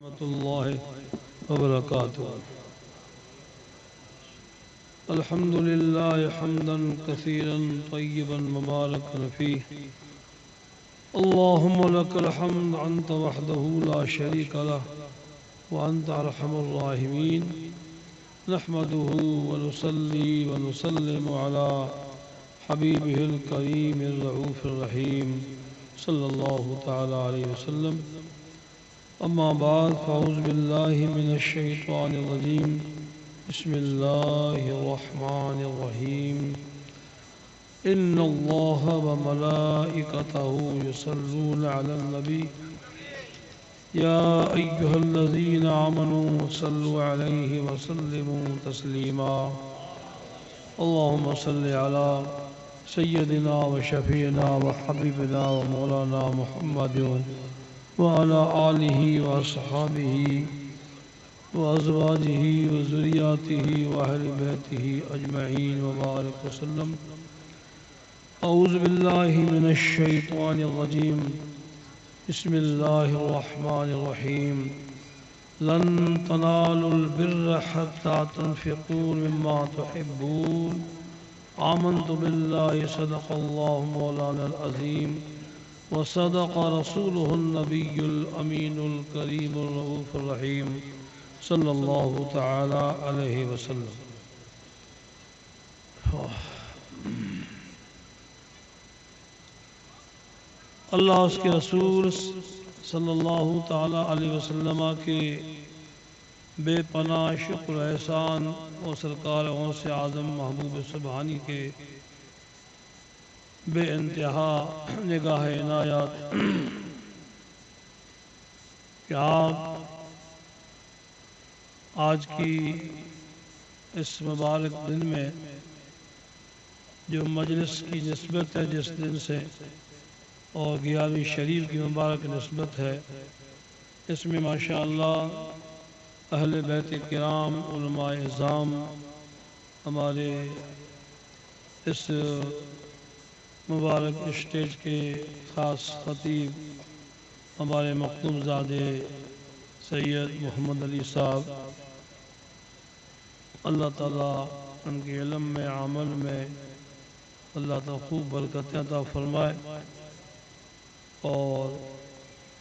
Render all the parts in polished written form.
ورحمۃ اللہ وبرکاتہ الحمد للہ حمدا کثیرا طیبا مبارکا فیہ اللہم لک الحمد انت وحدہ لا شریک لہ وانت ارحم الراحمین نحمدہ ونصلی ونسلم علی حبیبہ الکریم الرؤوف الرحیم صلی اللہ تعالی علیہ وسلم اما بعد فاعوذ باللہ من الشیطان الرجیم بسم اللہ الرحمن الرحیم ان اللہ وملائکتہ یصلون علی النبی یا ایہا الذین آمنوا صلوا علیہ وسلموا تسلیما اللہم صل علی سیدنا وشفیعنا وحبیبنا ومولانا محمد وعلى آله وأصحابه وأزواجه وذرياته وأهل بيته أجمعين وبارك وسلم أعوذ بالله من الشيطان الرجيم بسم الله الرحمن الرحيم لن تنالوا البر حتى تنفقوا مما تحبون آمنت بالله صدق الله مولانا العظيم وصدق رسوله النبي الأمين الكريم الرؤوف الرحيم صلى الله تعالى عليه وسلم اللہ اس کے رسول صلی اللہ تعالی علیہ وسلم کے بے پناہ شکر احسان اور سرکار غوث اعظم محبوب سبحانی کے بے انتہا نگاہ عنایات کہ آپ آج کی اس مبارک دن میں جو مجلس کی نسبت ہے جس دن سے اور 11ویں شریف کی مبارک نسبت ہے اس میں ماشاءاللہ اہل بیت کرام علماء اعظام ہمارے اس مبارک اسٹیج کے خاص خطیب ہمارے مخدوم زادے سید محمد علی صاحب اللہ تعالیٰ ان کے علم میں عمل میں اللہ تعالیٰ خوب برکتیں عطا فرمائے اور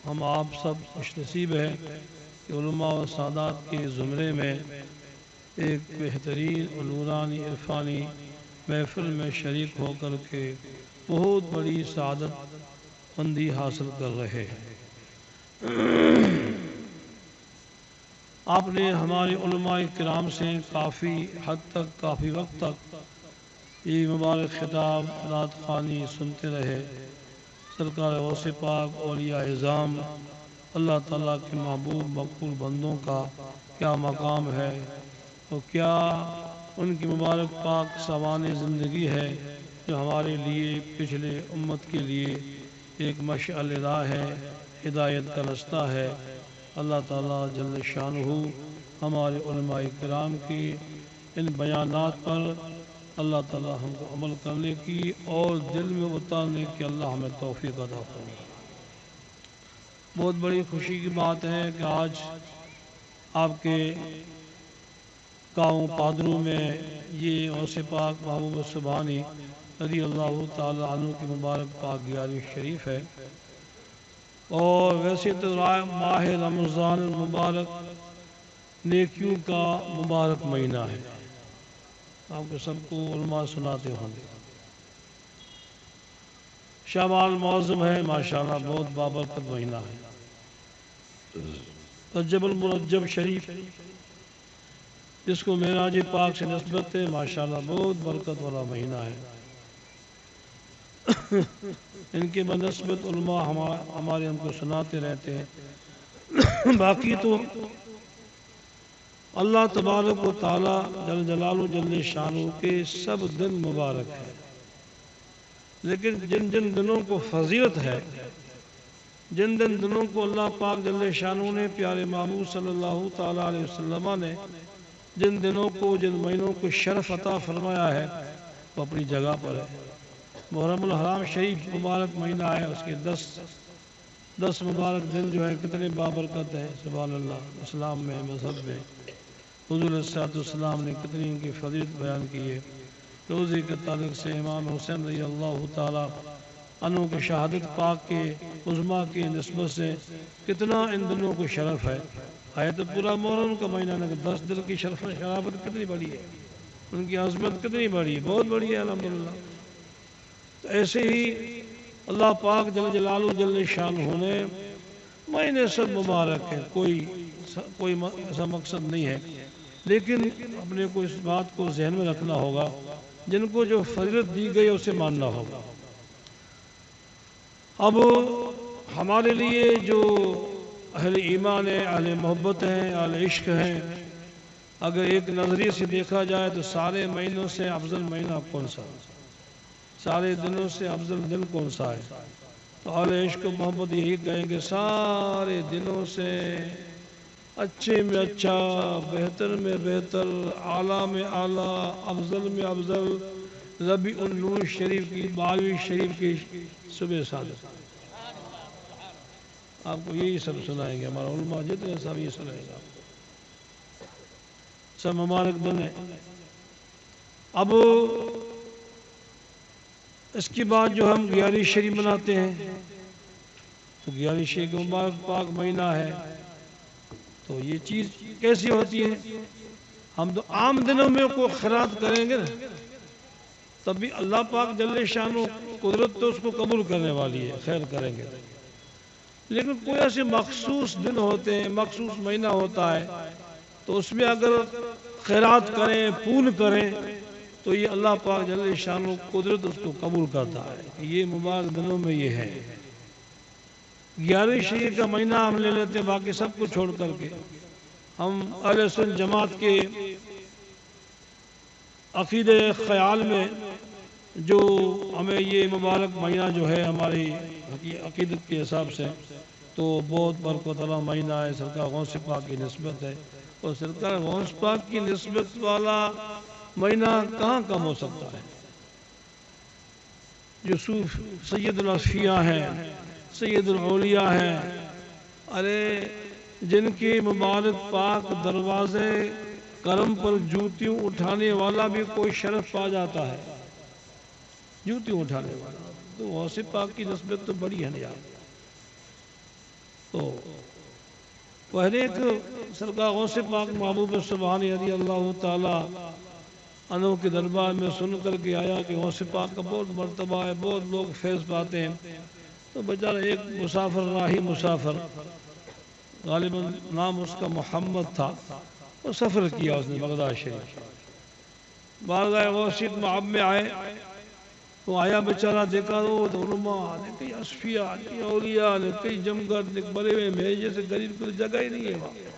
ہم آپ سب خوش نصیب ہیں کہ علماء و سادات کے زمرے میں ایک بہترین اور نورانی عرفانی محفل میں شریک ہو کر کے بہت بڑی سعادت مندی حاصل کر رہے ہیں آپ نے ہمارے علماء کرام سے کافی حد تک کافی وقت تک یہ مبارک خطاب رات خوانی سنتے رہے سرکار غوث پاک اولیاء اعظام اللہ تعالیٰ کے محبوب مقبول بندوں کا کیا مقام ہے اور کیا ان کی مبارک پاک سوانح زندگی ہے جو ہمارے لیے پچھلے امت کے لیے ایک مشعل راہ ہے ہدایت کا رستہ ہے اللہ تعالیٰ جل شانہ ہمارے علماء کرام کی ان بیانات پر اللہ تعالیٰ ہم کو عمل کرنے کی اور دل میں اتارنے کی اللہ ہمیں توفیق عطا فرمائے بہت بڑی خوشی کی بات ہے کہ آج آپ کے گاؤں پادروں میں یہ غوث پاک محبوب سبحانی رضی اللہ تعالی عنہ کی مبارک پاک 11ویں شریف ہے اور ویسے تو ماہ رمضان المبارک نیکیوں کا مبارک مہینہ ہے آپ کو سب کو علماء سناتے ہوں گے شعبان معظم ہے ماشاءاللہ بہت بابرکت مہینہ ہے رجب المرجب شریف جس کو معراج پاک سے نسبت ہے ماشاءاللہ بہت برکت والا مہینہ ہے ان کے بنسبت علماء ہمارے ہم کو سناتے رہتے ہیں باقی تو اللہ تبارک و تعالی جل جلالہ جل شانہ کے سب دن مبارک ہے لیکن جن جن دنوں کو فضیلت ہے جن جن دنوں کو اللہ پاک جل شانہ نے پیارے محبوب صلی اللہ تعالی علیہ وسلم نے جن دنوں کو جن مہینوں کو شرف عطا فرمایا ہے وہ اپنی جگہ پر ہے محرم الحرام شریف مبارک مہینہ ہے اس کے 10 10 مبارک دن جو ہے کتنے بابرکت ہے، سبحان اللہ۔ اسلام میں، مذہب میں حضور صلی اللہ علیہ وسلم نے کتنی ان کی فضیلت بیان کی ہے۔ روزے کے تعلق سے امام حسین رضی اللہ تعالیٰ عنہ کے شہادت پاک کے عظمیٰ کی نسبت سے کتنا ان دنوں کو شرف ہے تو پورا محرم کا مہینہ نہ کہ 10 دن کی شرافت کتنی بڑی ہے، ان کی عظمت کتنی بڑی ہے، بہت بڑی ہے الحمدللہ۔ تو ایسے ہی اللہ پاک جل جلالہ جل شانہ نے مہینے سب مبارک ہیں، کوئی ایسا مقصد نہیں ہے، لیکن اپنے کو اس بات کو ذہن میں رکھنا ہوگا جن کو جو فضیلت دی گئی اسے ماننا ہوگا۔ اب ہمارے لیے جو اہل ایمان ہیں، اہل محبت ہیں، اہل عشق ہیں، اگر ایک نظریے سے دیکھا جائے تو سارے مہینوں سے افضل مہینہ کون سا ہے، سارے دنوں سے افضل دن کون سا ہے؟ تو اہل عشق و محبت یہی کہیں گے سارے دنوں سے اچھے میں اچھا، بہتر میں بہتر، اعلیٰ میں اعلیٰ، افضل میں افضل ربیع النور شریف کی 12ویں شریف کی صبح صادق۔ آپ کو یہی سب سنائیں گے، ہمارا علماء جتنے سب یہ سنائیں گے، سب مبارک دن ہے۔ اب اس کے بعد جو ہم 11 شریف مناتے ہیں تو 11 شریف کا مبارک پاک مہینہ ہے، تو یہ چیز کیسی ہوتی ہے؟ ہم تو عام دنوں میں کوئی خیرات کریں گے تب بھی اللہ پاک جل شانہ قدرت تو اس کو قبول کرنے والی ہے، خیر کریں گے، لیکن کوئی ایسے مخصوص دن ہوتے ہیں، مخصوص مہینہ ہوتا ہے تو اس میں اگر خیرات کریں، پون کریں تو یہ اللہ پاک جل شانہ قدرت اس کو قبول کرتا ہے۔ یہ مبارک دنوں میں یہ ہے۔ 11 شریف کا مہینہ ہم لے لیتے ہیں، باقی سب کو چھوڑ کر کے ہم اہل سنت جماعت کے عقیدہ خیال میں جو ہمیں یہ مبارک مہینہ جو ہے ہماری عقیدت کے حساب سے تو بہت برکت والا مہینہ ہے، سرکار غوث پاک کی نسبت ہے، اور سرکار غوث پاک کی نسبت والا مہینہ کہاں کم ہو سکتا ہے؟ جو سید الاصفیاء ہیں، سید الاولیاء ہیں، ارے جن کے مبارک پاک دروازے کرم پر جوتیوں اٹھانے والا بھی کوئی شرف پا جاتا ہے، جوتیوں اٹھانے والا، تو غوث پاک کی نسبت تو بڑی ہے یار۔ تو پہلے تو سرکار غوث پاک محبوب سبحانی رضی اللہ تعالی عنہ کے دربار میں سن کر کے آیا کہ غوث پاک کا بہت مرتبہ ہے، بہت لوگ فیض پاتے ہیں، تو بیچارہ ایک مسافر، راہی مسافر، غالباً نام اس کا محمد تھا، وہ سفر کیا اس نے بغداد شریف، بارگاہ غوثیت معاب میں آئے، وہ آیا بیچارہ، دیکھا تو علماء نے کئی اصفیاء نے، اولیاء نے، کئی جمگرد بڑے ہوئے میں جیسے غریب کو جگہ ہی نہیں ہے وہاں۔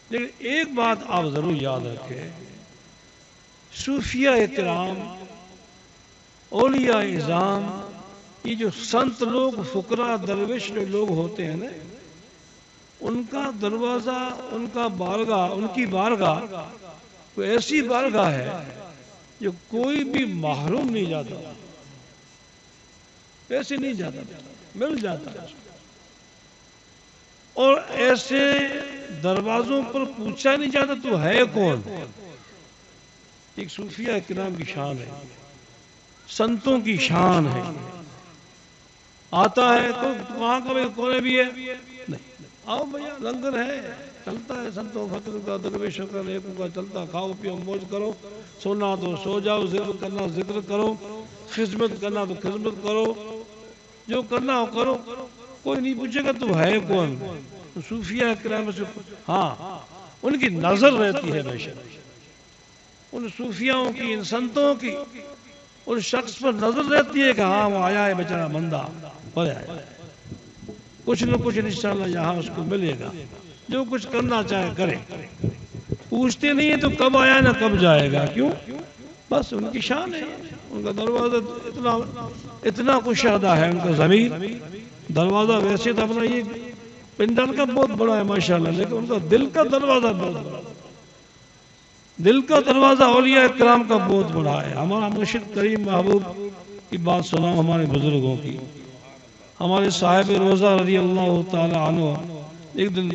لیکن ایک بات آپ ضرور یاد رکھیں، صوفیاء کرام، اولیاء اعظام، یہ جو سنت لوگ، فقراء، درویش لوگ ہوتے ہیں نا، ان کا دروازہ، ان کا بارگاہ، ان کی بارگاہ کوئی ایسی بارگاہ ہے جو کوئی بھی محروم نہیں جاتا، ایسے نہیں جاتا، مل جاتا ہے، اور ایسے دروازوں پر پوچھا نہیں جاتا تو ہے کون۔ ایک صوفیاء کرام کی شان ہے، سنتوں کی شان ہے، آتا ہے تو وہاں کا کونے بھی ہے نہیں، آؤ بھیا لنگر ہے، چلتا ہے، سنتوں فقر کا، درویشوں کا، نیکوں کا چلتا، کھاؤ پیو موج کرو، سونا تو سو جاؤ، ذکر کرنا ذکر کرو، خدمت کرنا تو خدمت کرو، جو کرنا ہو کرو، کوئی نہیں پوچھے گا تو ہے کون۔ صوفیاء کرام سے ہاں ان کی نظر رہتی ہے ہمیشہ، ان صوفیاؤں کی، ان سنتوں کی، ان شخص پر نظر رہتی ہے کہ ہاں وہ آیا ہے بیچارہ بندہ، کچھ نہ کچھ انشاءاللہ یہاں اس کو ملے گا، جو کچھ کرنا چاہے کرے، پوچھتے نہیں ہیں تو کب آیا نہ کب جائے گا، کیوں؟ بس ان کی شان ہے، ان کا دروازہ اتنا کشادہ ہے، ان کا ضمیر دروازہ، ویسے تو اپنا یہ پنڈال کا بہت بڑا ہے ماشاءاللہ، لیکن ان کا دل کا دروازہ بہت بڑا ہے، دل کا دروازہ اولیاء کرام کا بہت بڑا ہے۔ ہمارا مرشد کریم محبوب کی بات سناؤ ہمارے بزرگوں کی، ہمارے صاحب روزہ رضی اللہ تعالی عنہ ایک دن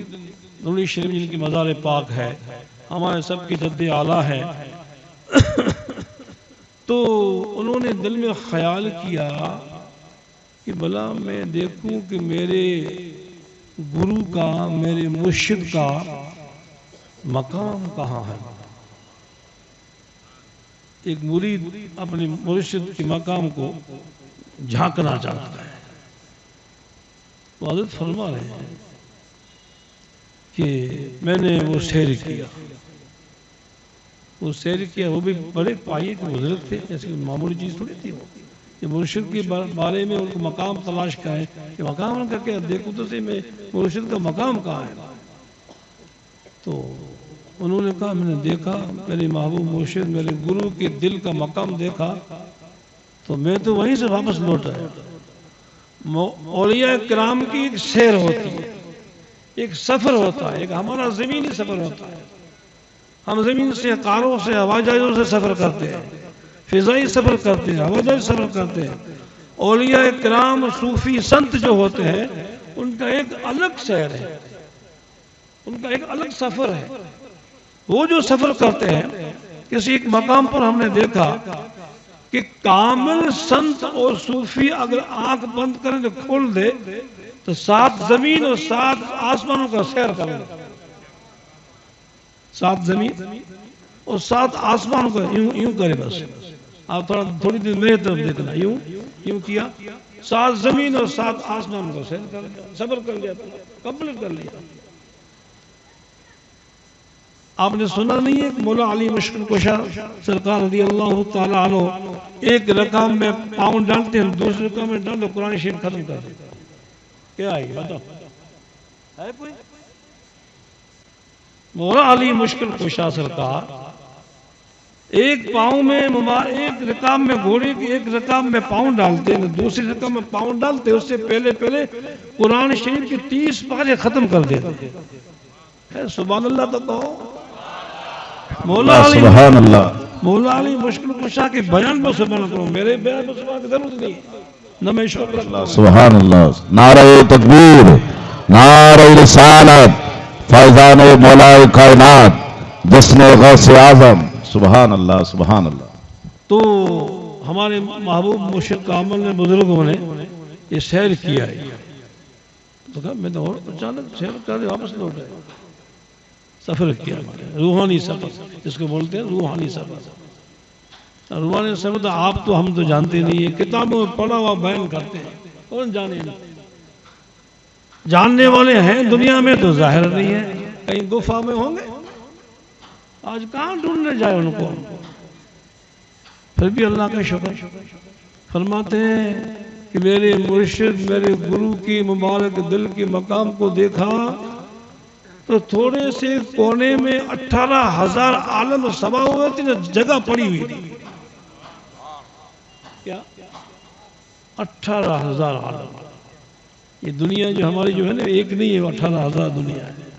نوری شریف جن کی مزار پاک ہے، ہمارے سب کی جد اعلیٰ ہے، تو انہوں نے دل میں خیال کیا کہ بھلا میں دیکھوں کہ میرے گرو کا، میرے مرشد کا مقام کہاں ہے۔ ایک مرید اپنے مرشد کے مقام کو جھانکنا چاہتا ہے۔ وہ حضرت فرما رہے ہیں کہ میں نے وہ سیر کیا، وہ بھی بڑے پائے کے بزرگ تھے، جیسے معمولی چیز تھوڑی تھی وہ، کہ مرشد کے بارے میں ان کو مقام تلاش کریں کہ مقام ان کا کیا، دیکھو تو صحیح میں مرشد کا مقام کہاں ہے۔ تو انہوں نے کہا میں نے دیکھا میرے محبوب مرشد، میرے گرو کے دل کا مقام دیکھا تو میں تو وہیں سے واپس لوٹ آیا۔ اولیاء کرام کی ایک سیر ہوتی ہے، ایک سفر ہوتا ہے، ایک ہمارا زمینی سفر ہوتا ہے۔ ہم زمین سے، کاروں سے، ہوائی جہازوں سے سفر کرتے ہیں، فضائی سفر کرتے ہیں، ہوائی جہاز سفر کرتے ہیں۔ اولیاء کرام، صوفی، سنت جو ہوتے ہیں ان کا ایک الگ سیر ہے، ان کا ایک الگ سفر ہے۔ وہ جو سفر کرتے ہیں، کسی ایک مقام پر ہم نے دیکھا کہ کامل سنت اور صوفی اگر آنکھ بند کریں تو کھول دے تو 7 زمین اور 7 آسمانوں کا سیر کریں، 7 زمین اور 7 آسمانوں کا یوں کرے بس۔ آپ تھوڑی دیر میرے طرف دیکھنا، یوں کیا، 7 زمین اور 7 آسمانوں کا سیر کر لیا، سفر کر لیا، کمپلیٹ کر لیا۔ آپ نے سنا نہیں ہے کہ مولا علی مشکل کشا سرکار رضی اللہ تعالیٰ عنہ ایک رقام میں پاؤں ڈالتے ہیں، دوسرے رقام میں ڈال دو قرآن شریف ختم کر دیتے ہیں۔ کیا ہے یہ بتاؤ، ہے کوئی؟ مولا علی مشکل کشا سرکار ایک پاؤں میں ایک رقام میں گھوڑے کی ایک رقام میں پاؤں ڈالتے ہیں، دوسری رقام میں پاؤں ڈالتے ہیں، اس سے پہلے قرآن شریف کی 30 پارے ختم کر دیتے ہیں۔ سبحان اللہ تو کہو۔ مولا علی مشکل کشا کے بیان پر سبحان کرو، میرے بیان پر سبحان کی ضرورت نہیں ہے، نہ میں شوق رکھتا ہوں۔ سبحان اللہ، نعرہ تکبیر، نعرہ رسالت، فیضان مولا کائنات، جشن غوث اعظم، سبحان اللہ سبحان اللہ۔ تو ہمارے محبوب مرشد کامل نے، بزرگوں نے یہ سیر کیا ہے، تو کہا میں تو اور اچانک سیر کر کے واپس لوٹ آیا، سفر کیا، روحانی سفر جس کو بولتے ہیں روحانی سفر۔ روحانی سفر تو آپ تو ہم تو جانتے نہیں ہیں، کتابوں میں پڑھا ہوا بیان کرتے ہیں، کون جانے نہیں، جاننے والے ہیں دنیا میں تو ظاہر نہیں ہے، کہیں گفا میں ہوں گے، آج کہاں ڈھونڈنے جائے ان کو۔ پھر بھی اللہ کا شکر، فرماتے ہیں کہ میرے مرشد، میرے گرو کی مبارک دل کے مقام کو دیکھا تو تھوڑے سے کونے میں 18,000 عالم سما ہوئے تھے، جگہ پڑی ہوئی تھی۔ کیا 18,000 عالم؟ یہ دنیا جو ہماری جو ہے نا ایک نہیں ہے، 18,000 دنیا ہے۔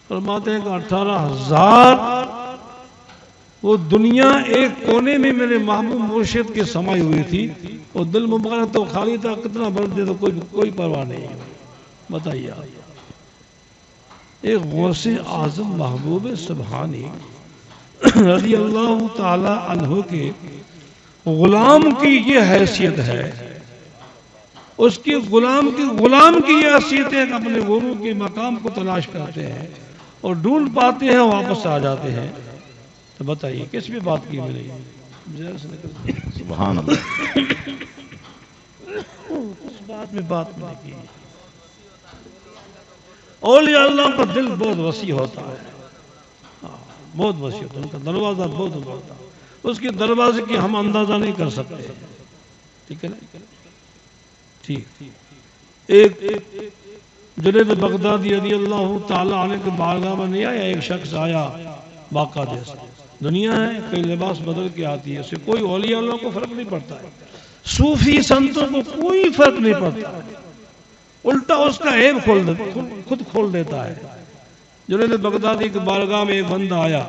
فرماتے ہیں کہ 18,000 وہ دنیا ایک کونے میں میرے محبوب مرشد کے سمائی ہوئی تھی، اور دل مبارک تو خالی تھا، کتنا بڑھ دے تو کوئی پرواہ نہیں ہے۔ بتائیے آپ، ایک غوث اعظم محبوب سبحانی رضی اللہ تعالی عنہ کے غلام کی یہ حیثیت ہے، اس کی غلام کی یہ حیثیت ہے کہ اپنے گرو کے مقام کو تلاش کرتے ہیں اور ڈھونڈ پاتے ہیں، واپس آ جاتے ہیں۔ تو بتائیے کس بھی بات کی ملے گی؟ سبحان اللہ، اس بات میں بات نہیں کی۔ اولیاء اللہ کا دل بہت وسیع ہوتا ہے، بہت وسیع ہوتا ہے، ان کا دروازہ بہت ہوتا ہے، اس کے دروازے کی ہم اندازہ نہیں کر سکتے۔ ٹھیک ہے نا؟ ٹھیک۔ ایک جنید بغدادی رضی اللہ تعالیٰ عنہ کے بارگاہ میں نہیں آیا، ایک شخص آیا باقاعدہ سے، دنیا ہے کئی لباس بدل کے آتی ہے، اسے کوئی اولیاء اللہ کو فرق نہیں پڑتا ہے، صوفی سنتوں کو کوئی فرق نہیں پڑتا، الٹا اس کا عیب خود کھول دیتا ہے۔ جنید بغدادی کے بارگاہ میں ایک بندہ آیا،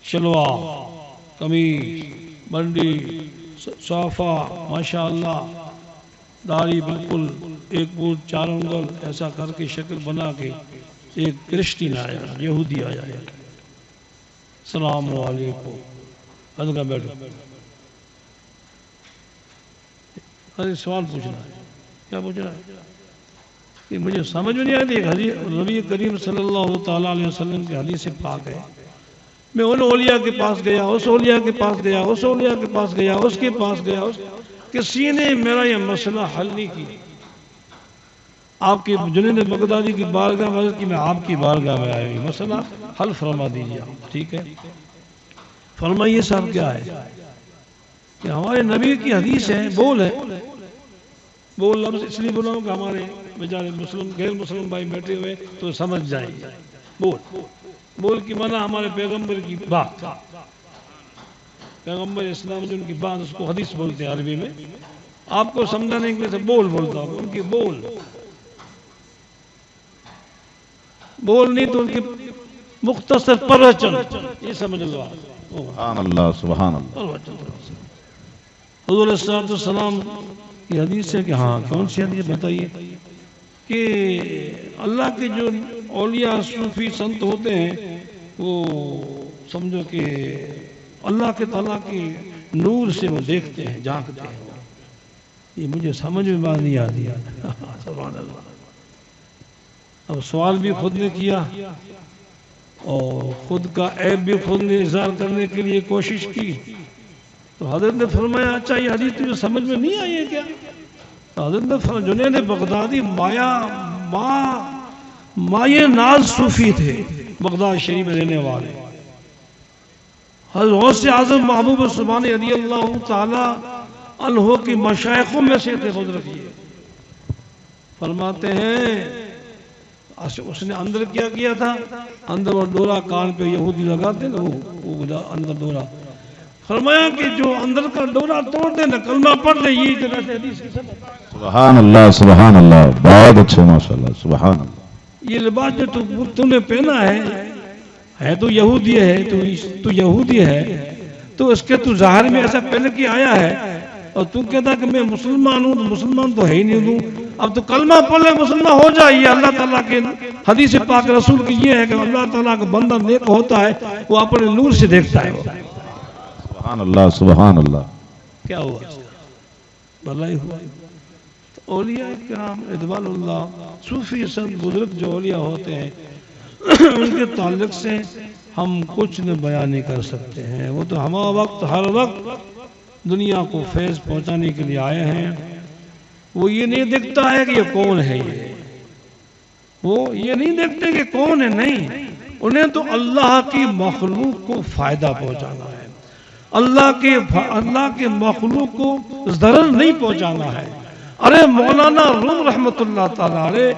شلوار، قمیض، بنڈی، صافہ، ماشاءاللہ، داڑھی بالکل ایک فٹ 4 انگل ایسا کر کے شکل بنا کے ایک کرسچین آیا، یہودی آیا ہے، السلام علیکم، حضرت کا بیٹھو، حضرت سوال پوچھنا ہے، کیا پوچھنا ہے کہ مجھے سمجھ میں نہیں آتی، نبی کریم صلی اللہ تعالیٰ علیہ وسلم کے حدیث پاک ہے، میں ان اولیاء کے پاس گیا، اس اولیاء کے پاس گیا، اس اولیاء کے پاس گیا، اس کے پاس گیا، کسی نے میرا یہ مسئلہ حل نہیں کیا۔ آپ کی جنید بغدادی کی بارگاہ میں عرض کی، میں آپ کی بارگاہ میں آئی، مسئلہ حل فرما دیجیے آپ، ٹھیک ہے؟ فرمائیے صاحب کیا ہے کہ ہمارے نبی کی حدیث ہے، بول ہے، بول لفظ اس لیے بولا ہوں کہ ہمارے بیچارے مسلم غیر مسلم بھائی بیٹھے ہوئے تو سمجھ جائیں گے، بول کی معنی ہمارے پیغمبر کی بات، پیغمبر اسلام جو ان کی بات، اس کو حدیث بولتے ہیں عربی میں، آپ کو سمجھانے کے لیے بول بولتا ہوں، ان کی بول نہیں تو ان کی مختصر پروچن، یہ سمجھ لو آپ، سبحان اللہ سبحان اللہ۔ حضور صلی اللہ علیہ وسلم کی حدیث ہے کہ ہاں، کون سی حدیث بتائیے کہ اللہ کے جو اولیاء صوفی سنت ہوتے ہیں وہ سمجھو کہ اللہ کے تعالیٰ کے نور سے وہ دیکھتے ہیں، جھانکتے ہیں، یہ مجھے سمجھ میں بات نہیں آتی، سبحان اللہ۔ اب سوال بھی خود نے کیا اور خود کا عیب بھی خود نے اظہار کرنے کے لیے کوشش کی، تو حضرت نے فرمایا اچھا یہ حدیث تجھے سمجھ میں نہیں آئی ہے کیا؟ تو حضرت نے فرمایا جنید بغدادی مایہ ناز صوفی تھے، بغداد شریف میں رہنے والے، حضرت غوث اعظم محبوب سبحانی رضی اللہ تعالی عنہ کی مشائخوں میں سے تھے، خود رکھیے، فرماتے ہیں اس نے اندر کیا تھا، اندر وہ ڈورا کان پہ یہودی لگاتے نا، وہ اندر ڈورا، فرمایا کہ جو اندر کا ڈورا توڑ دے نا، کلمہ پڑھ لے، یہ جگہ سے حدیث کی سبب۔ سبحان اللہ سبحان اللہ، بہت اچھے ماشاءاللہ، سبحان اللہ۔ یہ لباس جو تم نے پہنا ہے تو یہودی ہے، تو یہودی ہے، تو اس کے تو ظاہر میں ایسا پہن کے آیا ہے، اور تو کہتا کہ میں مسلمان ہوں، تو مسلمان تو ہے ہی نہیں ہوں، اب تو کلمہ پڑھ لے مسلمان ہو جائے۔ یہ اللہ تعالیٰ کے حدیث پاک رسول کی یہ ہے کہ اللہ تعالیٰ کا بندہ نیک ہوتا ہے وہ اپنے نور سے دیکھتا ہے۔ سبحان اللہ سبحان اللہ۔ کیا ہوا؟ بھلائی ہوا۔ تو اولیاء کرام ادوال اللہ، صوفی سنت بزرگ جو اولیاء ہوتے ہیں ان کے تعلق سے ہم کچھ نہ بیان نہیں کر سکتے ہیں، وہ تو ہمہ وقت ہر وقت دنیا کو فیض پہنچانے کے لیے آئے ہیں۔ وہ یہ نہیں دیکھتا ہے کہ یہ کون ہے، وہ یہ نہیں دیکھتے کہ کون ہے، نہیں، انہیں تو اللہ کی مخلوق کو فائدہ پہنچانا ہے، اللہ کے مخلوق کو ضرر نہیں پہنچانا ہے۔ ارے مولانا روم رحمت اللہ تعالیٰ علیہ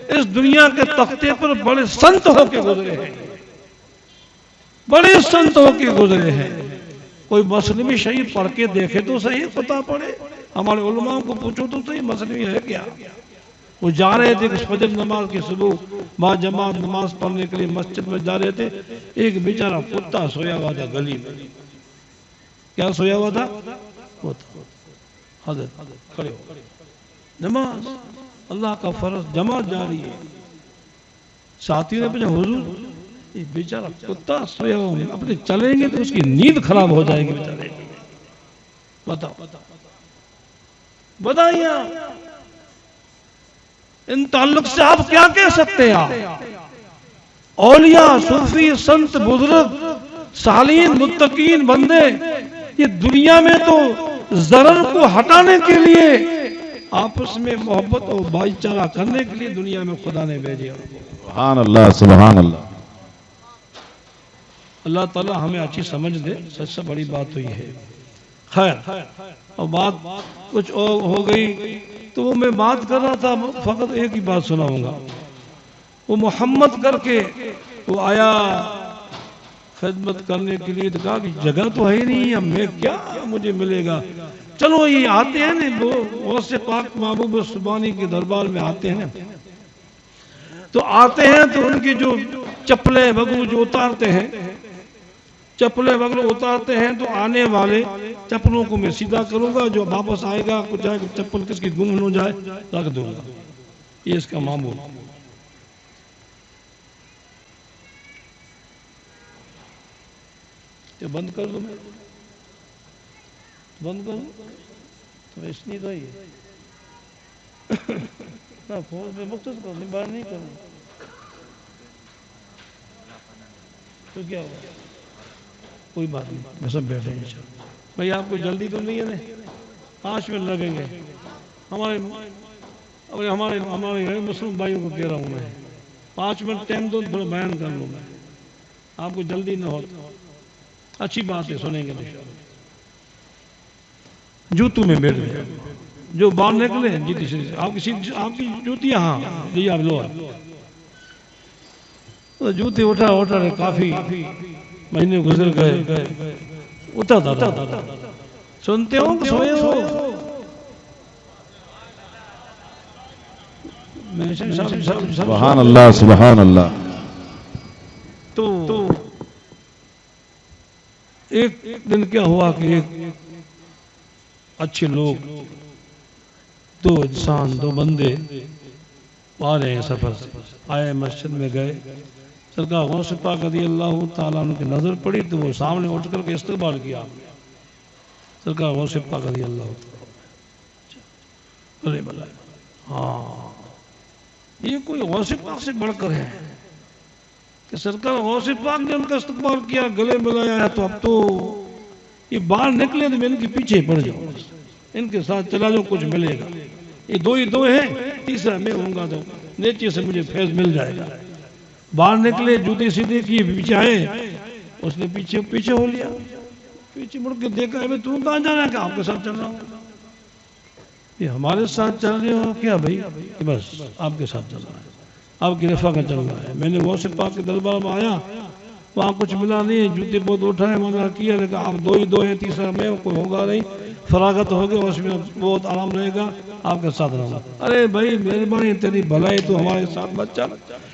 اس دنیا کے تختے پر بڑے سنت ہو کے گزرے ہیں، بڑے سنت ہو کے گزرے ہیں۔ کوئی مسلمی شریف پڑھ کے دیکھے تو صحیح، پتہ پڑے، ہمارے علماء کو پوچھو تو صحیح مسلمی ہے کیا۔ وہ جا رہے تھے فجر نماز کی صبح با جماعت نماز پڑھنے کے لیے مسجد میں جا رہے تھے، ایک بیچارہ کتا سویا ہوا تھا گلی میں۔ کیا سویا ہوا تھا؟ حضرت کھڑے ہو، نماز اللہ کا فرض، جماعت جاری ہے۔ ساتھی نے پوچھا حضور یہ بیچارہ کتا سویا ہوا ہے، اپنے چلیں گے تو اس کی نیند خراب ہو جائے گی بیچارے کی، بتاؤ بتائیے ان تعلق سے آپ کیا کہہ سکتے ہیں؟ آپ اولیاء صوفی سنت بزرگ صالحین متقین بندے یہ دنیا میں تو ضرر کو ہٹانے کے لیے آپس میں محبت اور بھائی چارہ کرنے کے لیے دنیا میں خدا نے بھیجے۔ سبحان اللہ سبحان اللہ۔ اللہ تعالیٰ ہمیں اچھی سمجھ دے، سچ سے بڑی بات تو یہ ہے۔ خیر، اور بات کچھ اور ہو گئی تو وہ میں بات کر رہا تھا، فقط ایک ہی بات سناؤں گا۔ وہ محمد کر کے وہ آیا خدمت کرنے کے لیے، کہا کہ جگہ تو ہے نہیں، اب میں کیا مجھے ملے گا، چلو یہ آتے ہیں نا غوث پاک محبوب سبحانی کے دربار میں آتے ہیں، تو آتے ہیں تو ان کی جو چپلیں بگو جو اتارتے ہیں چپلیں وغیرہ اتارتے ہیں تو آنے والے چپلوں کو میں سیدھا کروں گا، جو واپس آئے گا کچھ جائے چپل کس کی گم ہو جائے رکھ دوں گا. یہ اس کا معمول. تو بند کر دو، میں بند کروں تو اس نہیں رہی ہے فون پہ مختص کروں، باہر نہیں کروں تو کیا ہوگا؟ کوئی بات نہیں، میں سب بیٹھے ہیں انشاءاللہ. بھائی آپ کو جلدی تو نہیں ہے نا؟ 5 منٹ لگیں گے. ہمارے مسلم بھائیوں کو کہہ رہا ہوں میں 5 منٹ ٹائم دو، تھوڑا بیان کر لوں میں. آپ کو جلدی نہ ہو، اچھی بات ہے، سنیں گے انشاءاللہ. جوتوں میں بیٹھ گئے جو باہر نکلے جیتی شریف آپ کی جوتی. ہاں جی آپ لو. جوتی اٹھا رہے، کافی مہینے گزر گئے. اٹھا تھا سنتے ہو کہ سوئے ہو؟ سبحان اللہ سبحان اللہ. تو ایک دن کیا ہوا کہ ایک اچھے لوگ، دو انسان، دو بندے آ رہے ہیں سفر سے، آئے مسجد میں گئے. سرکار غوث پاک رضی اللہ تعالیٰ عنہ کی نظر پڑی تو وہ سامنے اٹھ کر کے استقبال کیا. سرکار غوث پاک رضی اللہ تعالیٰ. ہاں یہ کوئی غوث پاک سے بڑھ کر ہے کہ سرکار غوث پاک نے ان کا استقبال کیا، گلے ملایا ہے. تو اب تو یہ باہر نکلے تو میں ان کے پیچھے پڑ جاؤں، ان کے ساتھ چلا جاؤ، کچھ ملے گا. یہ دو ہی دو ہیں، تیسرا میں ہوں گا تو نیچے سے مجھے فیض مل جائے گا. باہر نکلے، جوتے سیدھے کیے، پیچھے آئے. اس نے پیچھے ہو لیا. پیچھے مڑ کے دیکھا ہے تو کہاں جا رہا ہے؟ کہ آپ کے ساتھ چل رہا ہوں. یہ ہمارے ساتھ چل رہے ہو کیا بھائی؟ کہ بس آپ کے ساتھ چل رہا ہے، آپ کی رفع کا چل رہا ہے. میں نے غوث پاک کے دربار میں آیا، وہاں کچھ ملا نہیں. جوتے بہت اٹھائے، منع کیا، لیکن آپ دو ہی دو ہیں، تیسرا میں کوئی ہوگا نہیں. فراغت ہوگی، اس میں بہت آرام رہے گا، آپ کے ساتھ رہوں گا. ارے بھائی مہربانی، تیری بھلائی، تو ہمارے ساتھ مت چل.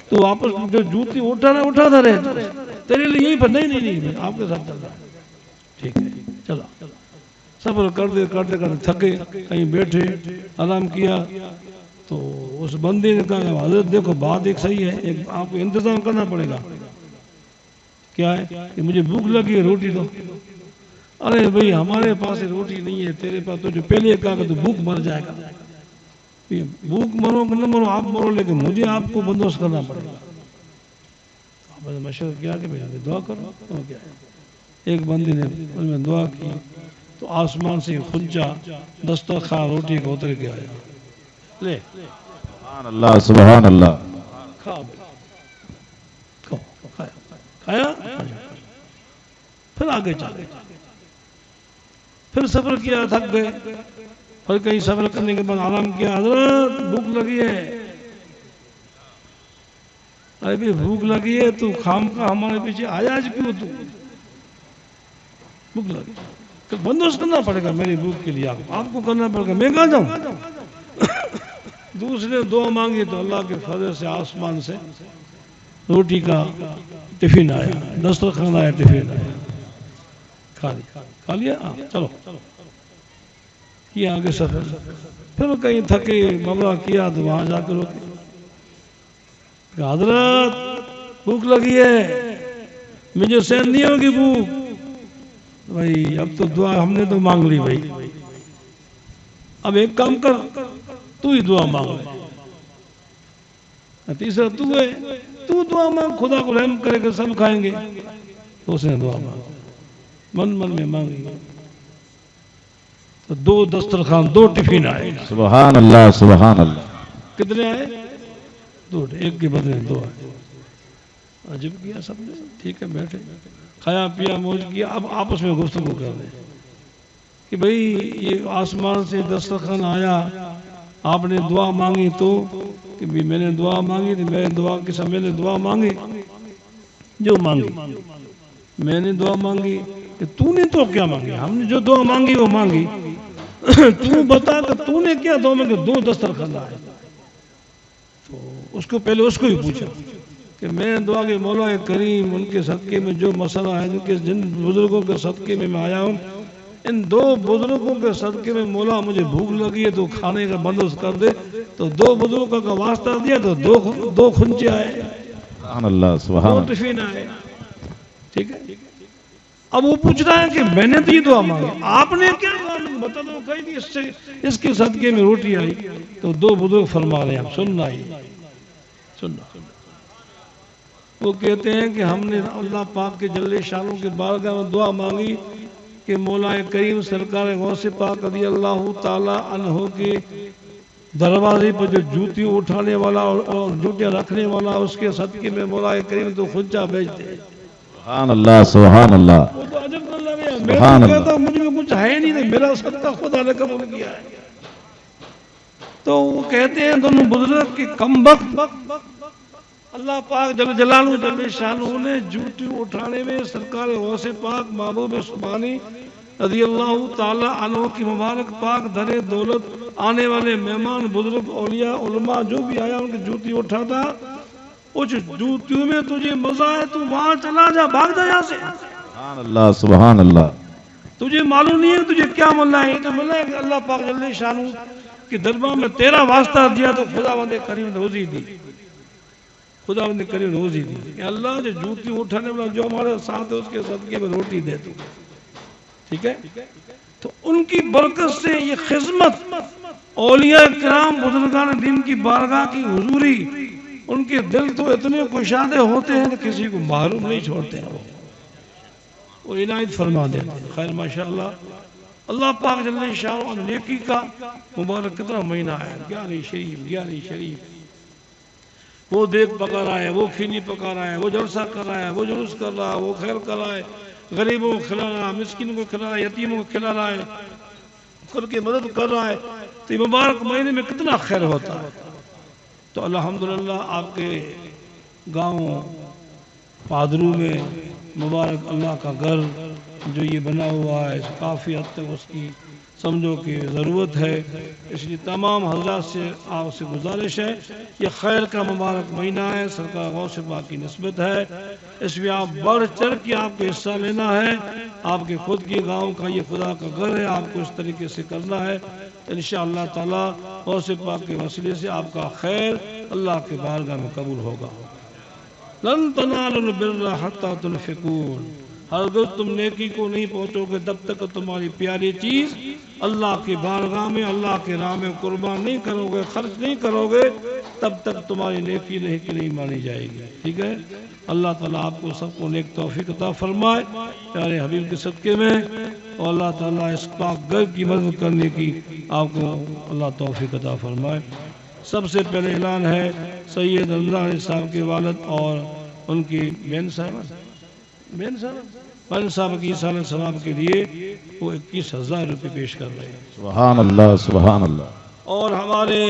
تو واپس جو جوتی اٹھاتا رہے تیرے لیے یہی پر نہیں آپ کے ساتھ چل رہا ہے. ٹھیک ہے چلا. سفر کرتے کرتے تھکے، کہیں بیٹھے آرام کیا. تو اس بندے نے کہا حضرت دیکھو بات ایک صحیح ہے، ایک آپ کو انتظام کرنا پڑے گا. کیا ہے کہ مجھے بھوک لگی ہے، روٹی دو. ارے بھئی ہمارے پاس روٹی نہیں ہے، تیرے پاس تو جو پہلے کہا کہ تو بھوک مر جائے گا. بھوک مرو کہ نہ مرو، آپ مرو، لیکن مجھے آپ کو بندوبست کرنا پڑے گا. آپ نے مشورہ کیا کہ بھئی دعا کرو. ایک بندے نے دعا کی تو آسمان سے خنچا دسترخوان روٹی کو اتر کے آیا. لے سبحان اللہ سبحان اللہ. کھایا، پھر آگے چلے. پھر سفر کیا، تھک گئے. پھر کہیں سفر کرنے کے بعد آرام کیا. حضرت بھوک لگی ہے. ارے بھی بھوک لگی ہے تو خام کا ہمارے پیچھے آیا آج کیوں؟ تو بھوک لگی تو بندوبست کرنا پڑے گا میری بھوک کے لیے. آپ کو کرنا پڑے گا، میں کہاں جاؤں؟ دوسرے دعا مانگی تو اللہ کے فضل سے آسمان سے روٹی کا ٹفن آیا، دسترخوان آیا، ٹفن آیا. کھا لیا. چلو یہ آگے سفر. پھر کہیں تھکے، مبرا کیا تو وہاں جا کر روکے. حضرت بھوک لگی ہے، مجھے سہن نہیں ہوگی بھوک. بھائی اب تو دعا ہم نے تو مانگ لی بھائی، اب ایک کام کر، تو ہی دعا مانگ. تیسرا تو ہے، تو دعا مانگ، خدا کو رحم کرے گا، سب کھائیں گے. تو اس نے دعا مانگ، من میں مانگی. تو 2 دسترخوان، 2 ٹفن آئے. سبحان اللہ سبحان اللہ. کتنے آئے؟ 2. ایک کے بدلے 2 آئے. عجب کیا سب نے. ٹھیک ہے بیٹھے، کھایا پیا، موج کیا. اب آپس میں گفتگو کر رہے ہیں کہ بھئی یہ آسمان سے دسترخوان آیا، آپ نے دعا مانگی تو کہ بھی میں نے دعا مانگی تو میں دعا کے ساتھ میں نے دعا مانگی جو مانگی. میں نے دعا مانگی کہ تو نے تو کیا مانگی؟ ہم نے جو دعا مانگی وہ مانگی. تو بتا کہ تو نے کیا دعا مانگی؟ 2 دسترخوان آئے. تو اس کو پہلے اس کو ہی پوچھا کہ میں دعا کہ مولا کریم ان کے صدقے میں جو مسئلہ ہے جن بزرگوں کے صدقے میں آیا ہوں، ان دو بزرگوں کے صدقے میں مولا مجھے بھوک لگی ہے تو کھانے کا بندوبست کر دے، تو دو بزرگوں کا واسطہ دیا تو دو کھنچے آئے، سبحان اللہ سبحان دو اللہ ٹفین آئے، ٹھیک ہے۔ اب وہ پوچھ رہا ہے کہ میں نے تو یہ دعا مانگی، آپ نے کیا دعا مانگی؟ بتا دو کہیں کہ اس کے صدقے میں روٹی آئی، تو دو بزرگ فرما رہے ہیں، اب سننا ہی سننا۔ وہ کہتے ہیں کہ ہم نے اللہ پاک کے جل شانوں کے بارگاہ میں دعا مانگی کہ مولا کریم سرکار غوث پاک رضی اللہ تعالی عنہ کے دروازے پر جو جوتی اٹھانے والا اور جوتیاں رکھنے والا، اس کے صدقے میں مولا کریم تو خنچا بھیج دے۔ سبحان اللہ سبحان اللہ وہ تو عجب کر لگا، میں سبحان تو اللہ کہتا ہوں مجھ میں کچھ ہے نہیں، میرا صدقہ خدا نے قبول کیا ہے۔ تو وہ کہتے ہیں دونوں بزرگ کہ کم وقت اللہ پاک جل جلالہ جل شانہ نے جوتی اٹھانے میں سرکار غوث پاک محبوب سبحانی رضی اللہ تعالی عنہ کی مبارک پاک در دولت آنے والے مہمان بزرگ اولیاء علماء جو بھی آیا ان کی جوتی اٹھاتا، کچھ جوتیوں میں تجھے مزہ ہے تو وہاں چلا جا، بھاگ جا یہاں سے، سبحان اللہ سبحان اللہ تجھے معلوم نہیں ہے تجھے کیا ملا ہے، تو ملا ہے کہ اللہ پاک جل شانہ کے دربار میں تیرا واسطہ دیا تو خداوند کریم نے روزی دی، خداوند کریم نے روزی دی کہ اللہ جو جوتی اٹھانے والا جو ہمارے ساتھ ہے اس کے صدقے میں روٹی دے تو، ٹھیک ہے۔ تو ان کی برکت سے یہ خدمت اولیاء کرام بزرگان دین کی بارگاہ کی حضوری، ان کے دل تو اتنے کشادے ہوتے ہیں کہ کسی کو محروم نہیں چھوڑتے ہیں، وہ عنایت فرما دیتے ہیں۔ خیر ماشاءاللہ اللہ پاک جل شانہ نیکی کا مبارک کتنا مہینہ ہے، 11 شریف، وہ دیکھ پکا رہا ہے، وہ کھینی پکا رہا ہے، وہ جلسہ کر رہا ہے، وہ جلوس کر رہا ہے، وہ خیر کر رہا ہے، غریبوں کو کھلا رہا ہے، مسکینوں کو کھلا رہا ہے، یتیموں کو کھلا رہا ہے، کر کے مدد کر رہا ہے، تو یہ مبارک مہینے میں کتنا خیر ہوتا ہے۔ تو الحمدللہ آپ کے گاؤں پادرو میں مبارک اللہ کا گھر جو یہ بنا ہوا ہے، کافی حد تک اس کی سمجھو کہ ضرورت ہے، اس لیے تمام حضرات سے آپ سے گزارش ہے، یہ خیر کا مبارک مہینہ ہے، سرکار غوث پاک کی نسبت ہے، اس میں آپ بڑھ چڑھ کے آپ کو حصہ لینا ہے، آپ کے خود کے گاؤں کا یہ خدا کا گھر ہے، آپ کو اس طریقے سے کرنا ہے، انشاءاللہ تعالی غوث پاک کے وسیلے سے آپ کا خیر اللہ کے بارگاہ میں قبول ہوگا۔ لن تنالوا البر حتى تنفقوا، ہرگز تم نیکی کو نہیں پہنچو گے جب تک تمہاری پیاری چیز اللہ کی بارگاہ میں اللہ کے راہ میں قربان نہیں کرو گے، خرچ نہیں کرو گے، تب تک تمہاری نیکی نہیں مانی جائے گی، ٹھیک ہے۔ اللہ تعالیٰ آپ کو سب کو نیک توفیق عطا فرمائے پیارے حبیب کے صدقے میں، اور اللہ تعالیٰ اس پاک گھر کی مدد کرنے کی آپ کو اللہ توفیق عطا فرمائے۔ سب سے پہلے اعلان ہے سید اللہ علیہ صاحب کے والد اور ان کی بہن صاحب کی سال ثواب کے لیے وہ 21,000 روپے پیش کر رہے ہیں، سبحان اللہ سبحان اللہ۔ اور ہمارے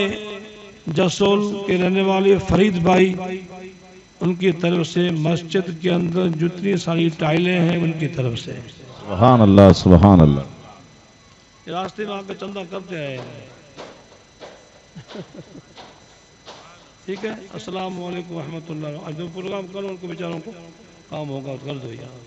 جسول کے رہنے والے فرید بھائی، ان کی طرف سے مسجد کے اندر جتنی ساری ٹائلیں ہیں ان کی طرف سے، سبحان اللہ سبحان اللہ۔ راستے میں آ کر چندہ کرتے آئے، ٹھیک ہے۔ السلام علیکم ورحمۃ اللہ۔ جو پروگرام کرو ان کو بیچاروں کو کام ہوگا کر دو یہاں۔